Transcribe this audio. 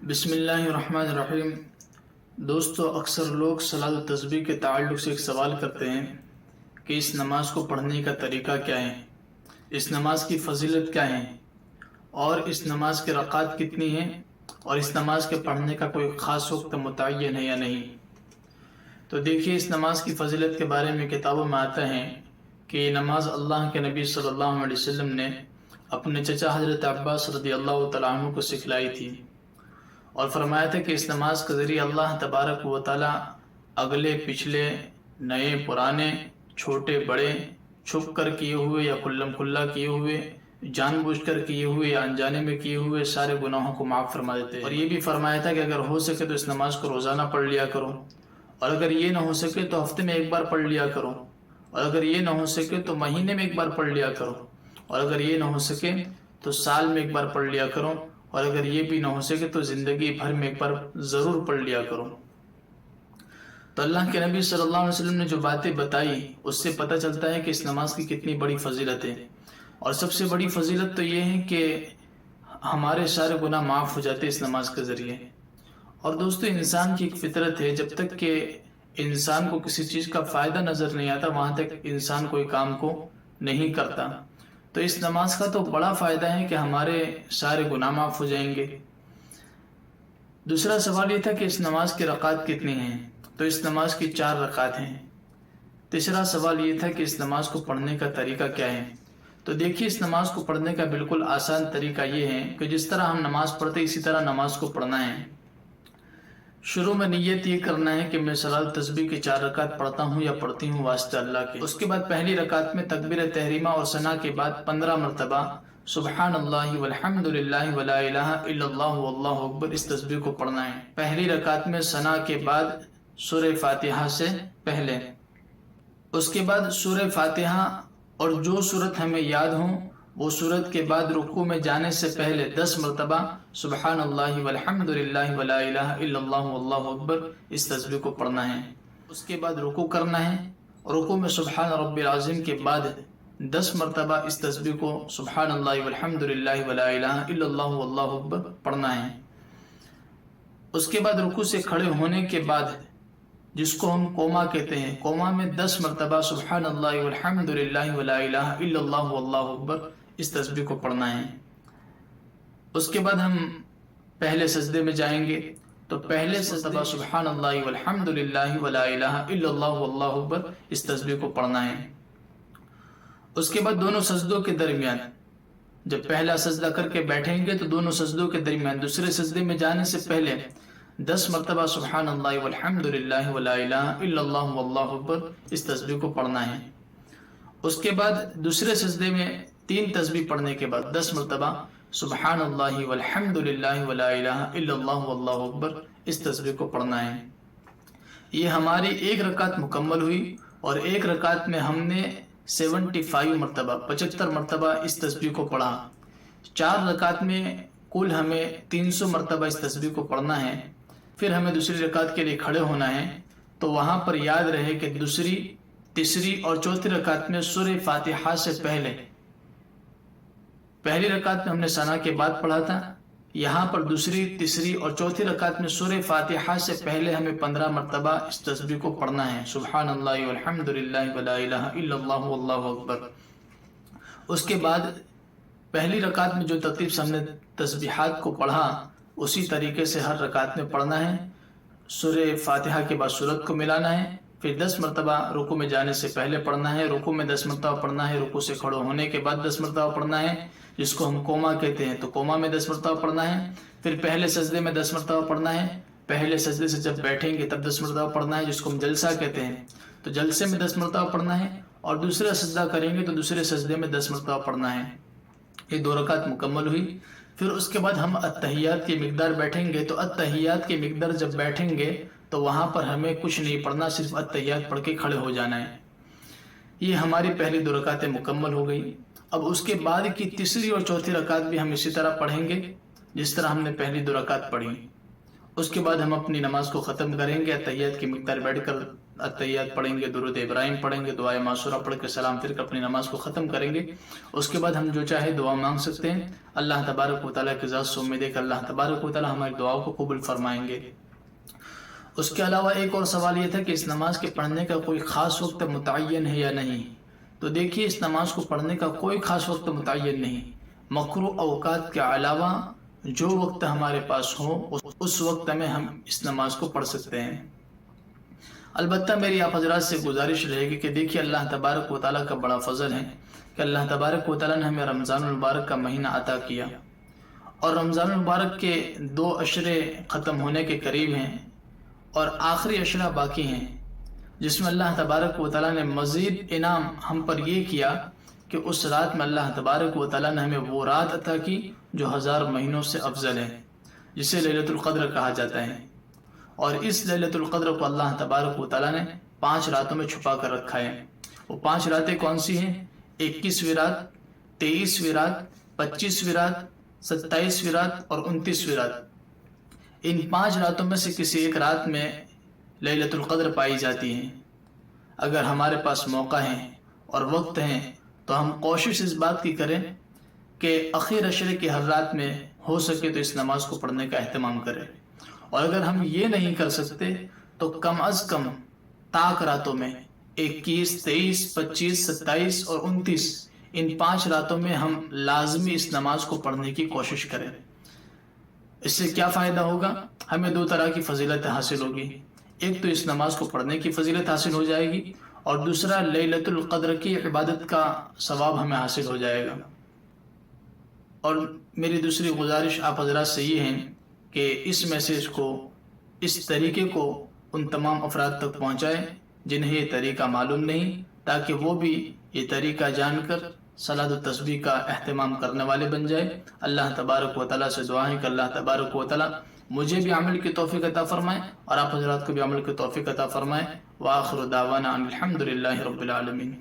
بسم اللہ الرحمن الرحیم۔ دوستو، اکثر لوگ صلاۃ و تسبیح کے تعلق سے ایک سوال کرتے ہیں کہ اس نماز کو پڑھنے کا طریقہ کیا ہے، اس نماز کی فضیلت کیا ہے، اور اس نماز کے رکعات کتنی ہیں، اور اس نماز کے پڑھنے کا کوئی خاص وقت متعین ہے یا نہیں۔ تو دیکھیے، اس نماز کی فضیلت کے بارے میں کتابوں میں آتا ہے کہ یہ نماز اللہ کے نبی صلی اللہ علیہ وسلم نے اپنے چچا حضرت عباس رضی اللہ تعالیٰ عنہ کو سکھلائی تھی، اور فرمایا تھا کہ اس نماز کے ذریعے اللہ تبارک و تعالیٰ اگلے پچھلے نئے پرانے چھوٹے بڑے چھپ کر کیے ہوئے یا کھلم کھلا کیے ہوئے، جان بوجھ کر کیے ہوئے یا انجانے میں کیے ہوئے سارے گناہوں کو معاف فرما دیتے ہیں۔ اور یہ بھی فرمایا تھا کہ اگر ہو سکے تو اس نماز کو روزانہ پڑھ لیا کرو، اور اگر یہ نہ ہو سکے تو ہفتے میں ایک بار پڑھ لیا کرو، اور اگر یہ نہ ہو سکے تو مہینے میں ایک بار پڑھ لیا کرو، اور اگر یہ نہ ہو سکے تو سال میں ایک بار پڑھ لیا کرو، اور اگر یہ بھی نہ ہو سکے تو زندگی بھر میں ایک بار ضرور پڑھ لیا کرو۔ تو اللہ کے نبی صلی اللہ علیہ وسلم نے جو باتیں بتائی اس سے پتہ چلتا ہے کہ اس نماز کی کتنی بڑی فضیلت ہے، اور سب سے بڑی فضیلت تو یہ ہے کہ ہمارے سارے گناہ معاف ہو جاتے اس نماز کے ذریعے۔ اور دوستو، انسان کی ایک فطرت ہے، جب تک کہ انسان کو کسی چیز کا فائدہ نظر نہیں آتا وہاں تک انسان کوئی کام کو نہیں کرتا۔ تو اس نماز کا تو بڑا فائدہ ہے کہ ہمارے سارے گناہ معاف ہو جائیں گے۔ دوسرا سوال یہ تھا کہ اس نماز کے رکعات کتنی ہیں، تو اس نماز کی 4 رکعات ہیں۔ تیسرا سوال یہ تھا کہ اس نماز کو پڑھنے کا طریقہ کیا ہے۔ تو دیکھیے، اس نماز کو پڑھنے کا بالکل آسان طریقہ یہ ہے کہ جس طرح ہم نماز پڑھتے اسی طرح نماز کو پڑھنا ہے۔ شروع میں نیت یہ کرنا ہے کہ میں صلاۃ تسبیح کی 4 رکعت پڑھتا ہوں یا پڑھتی ہوں واسطہ اللہ کے۔ اس کے بعد پہلی رکعت میں تکبیر تحریمہ اور ثنا کے بعد 15 مرتبہ سبحان اللہ والحمد للہ ولا الہ الا اللہ واللہ اکبر اس تسبیح کو پڑھنا ہے۔ پہلی رکعت میں ثنا کے بعد سورہ فاتحہ سے پہلے، اس کے بعد سورہ فاتحہ اور جو سورت ہمیں یاد ہوں وہ سورت کے بعد رکوع میں جانے سے پہلے 10 مرتبہ سبحان اللہ والحمد للہ ولا الہ الا اللہ واللہ اکبر اس تسبیح کو پڑھنا ہے۔ اس کے بعد رکوع کرنا ہے، رکوع میں سبحان رب العظیم کے بعد 10 مرتبہ اس تسبیح کو سبحان اللہ والحمد للہ ولا الہ الا اللہ واللہ اکبر پڑھنا ہے۔ اس کے بعد رکوع سے کھڑے ہونے کے بعد، جس کو ہم قوما کہتے ہیں، قوما میں 10 مرتبہ سبحان اللہ والحمد للہ ولا الہ الا اللہ واللہ اکبر اس تسبیح کو پڑھنا ہے۔ اس کے بعد ہم پہلے سجدے میں جائیں گے، تو پہلے سجدہ سبحان اللہ والحمد للہ ولا الہ الا اللہ واللہ اکبر اس تسبیح کو پڑھنا ہے۔ اس کے بعد دونوں سجدوں کے درمیان، جب پہلا سجدہ کر کے بیٹھیں گے تو دونوں سجدوں کے درمیان دوسرے سجدے میں جانے سے پہلے 10 مرتبہ سبحان اللہ والحمد للہ ولا الہ الا اللہ واللہ اکبر اس تسبیح کو پڑھنا ہے۔ اس کے بعد دوسرے سجدے میں 3 تسبیح پڑھنے کے بعد 10 مرتبہ سبحان اللہ والحمد للہ ولا الہ الا اللہ واللہ اکبر اس تسبیح کو پڑھنا ہے۔ یہ ہماری ایک رکعت مکمل ہوئی، اور ایک رکعت میں ہم نے 75 مرتبہ اس تسبیح کو پڑھا۔ 4 رکعت میں کل ہمیں 300 مرتبہ اس تسبیح کو پڑھنا ہے۔ پھر ہمیں دوسری رکعت کے لیے کھڑے ہونا ہے، تو وہاں پر یاد رہے کہ دوسری، تیسری اور چوتھی رکعت میں سورہ فاتحہ سے پہلے، پہلی رکعت میں ہم نے ثنا کے بعد پڑھا تھا، یہاں پر دوسری، تیسری اور چوتھی رکعت میں سورہ فاتحہ سے پہلے ہمیں 15 مرتبہ اس تسبیح کو پڑھنا ہے، سبحان اللہ والحمد للہ ولا الہ الا اللہ واللہ اکبر۔ اس کے بعد پہلی رکعت میں جو ترتیب سے ہم نے تسبیحات کو پڑھا اسی طریقے سے ہر رکعت میں پڑھنا ہے۔ سورہ فاتحہ کے بعد سورت کو ملانا ہے، پھر 10 مرتبہ رکوع میں جانے سے پہلے پڑھنا ہے، رکوع میں 10 مرتبہ پڑھنا ہے، رکوع سے کھڑے ہونے کے بعد 10 مرتبہ پڑھنا ہے، جس کو ہم قوما کہتے ہیں، تو قوما میں 10 مرتبہ پڑھنا ہے۔ پھر پہلے سجدے میں 10 مرتبہ پڑھنا ہے، پہلے سجدے سے جب بیٹھیں گے تب 10 مرتبہ پڑھنا ہے، جس کو ہم جلسہ کہتے ہیں، تو جلسے میں 10 مرتبہ پڑھنا ہے، اور دوسرا سجدہ کریں گے تو دوسرے سجدے میں 10 مرتبہ پڑھنا ہے۔ یہ 2 رکعت مکمل ہوئی۔ پھر اس کے بعد ہم اتحیات کی مقدار بیٹھیں گے، تو اتحیات کی مقدار جب بیٹھیں گے تو وہاں پر ہمیں کچھ نہیں پڑھنا، صرف اتحیات پڑھ کے کھڑے ہو جانا ہے۔ یہ ہماری پہلی 2 رکعتیں مکمل ہو گئی۔ اب اس کے بعد کی تیسری اور چوتھی رکعت بھی ہم اسی طرح پڑھیں گے جس طرح ہم نے پہلی 2 رکعت پڑھی۔ اس کے بعد ہم اپنی نماز کو ختم کریں گے، اتحیات کی مقدار بیٹھ کر التحیات پڑھیں گے، درود ابراہیم پڑھیں گے، دعائے معصورہ پڑھ کے سلام پھر کے اپنی نماز کو ختم کریں گے۔ اس کے بعد ہم جو چاہے دعا مانگ سکتے ہیں۔ اللہ تبارک و تعالیٰ کی ذات سے امید ہے کہ اللہ تبارک و تعالیٰ ہماری دعاؤں کو قبول فرمائیں گے۔ اس کے علاوہ ایک اور سوال یہ تھا کہ اس نماز کے پڑھنے کا کوئی خاص وقت متعین ہے یا نہیں؟ تو دیکھیے، اس نماز کو پڑھنے کا کوئی خاص وقت متعین نہیں۔ مکروہ اوقات کے علاوہ جو وقت ہمارے پاس ہو اس وقت میں ہم اس نماز کو پڑھ سکتے ہیں۔ البتہ میری آپ حضرات سے گزارش رہے گی کہ دیکھیے، اللہ تبارک و تعالیٰ کا بڑا فضل ہے کہ اللہ تبارک و تعالیٰ نے ہمیں رمضان المبارک کا مہینہ عطا کیا، اور رمضان المبارک کے 2 عشرے ختم ہونے کے قریب ہیں اور آخری عشرہ باقی ہیں، جس میں اللہ تبارک و تعالیٰ نے مزید انعام ہم پر یہ کیا کہ اس رات میں اللہ تبارک و تعالیٰ نے ہمیں وہ رات عطا کی جو 1000 مہینوں سے افضل ہے، جسے لیلۃ القدر کہا جاتا ہے۔ اور اس لیلۃ القدر کو اللہ تبارک و تعالیٰ نے 5 راتوں میں چھپا کر رکھا ہے۔ وہ 5 راتیں کون سی ہیں؟ 21ویں رات، 23ویں رات، 25ویں رات، 27ویں رات اور 29ویں رات۔ ان 5 راتوں میں سے کسی ایک رات میں لیلۃ القدر پائی جاتی ہے۔ اگر ہمارے پاس موقع ہے اور وقت ہے تو ہم کوشش اس بات کی کریں کہ اخیر عشرے کی ہر رات میں ہو سکے تو اس نماز کو پڑھنے کا اہتمام کریں، اور اگر ہم یہ نہیں کر سکتے تو کم از کم طاق راتوں میں 21، 23، 25، 27 اور 29 ان 5 راتوں میں ہم لازمی اس نماز کو پڑھنے کی کوشش کریں۔ اس سے کیا فائدہ ہوگا؟ ہمیں 2 طرح کی فضیلت حاصل ہوگی۔ ایک تو اس نماز کو پڑھنے کی فضیلت حاصل ہو جائے گی، اور دوسرا لیلۃ القدر کی عبادت کا ثواب ہمیں حاصل ہو جائے گا۔ اور میری دوسری گزارش آپ حضرات سے یہ ہے کہ اس میسیج کو، اس طریقے کو ان تمام افراد تک پہنچائیں جنہیں یہ طریقہ معلوم نہیں، تاکہ وہ بھی یہ طریقہ جان کر صلاۃ و تسبیح کا اہتمام کرنے والے بن جائے۔ اللہ تبارک و تعالیٰ سے دعا ہے کہ اللہ تبارک و تعالیٰ مجھے بھی عمل کی توفیق عطا فرمائے اور آپ حضرات کو بھی عمل کی توفیق عطا فرمائے۔ وآخر دعوانا ان الحمد للہ رب العالمین۔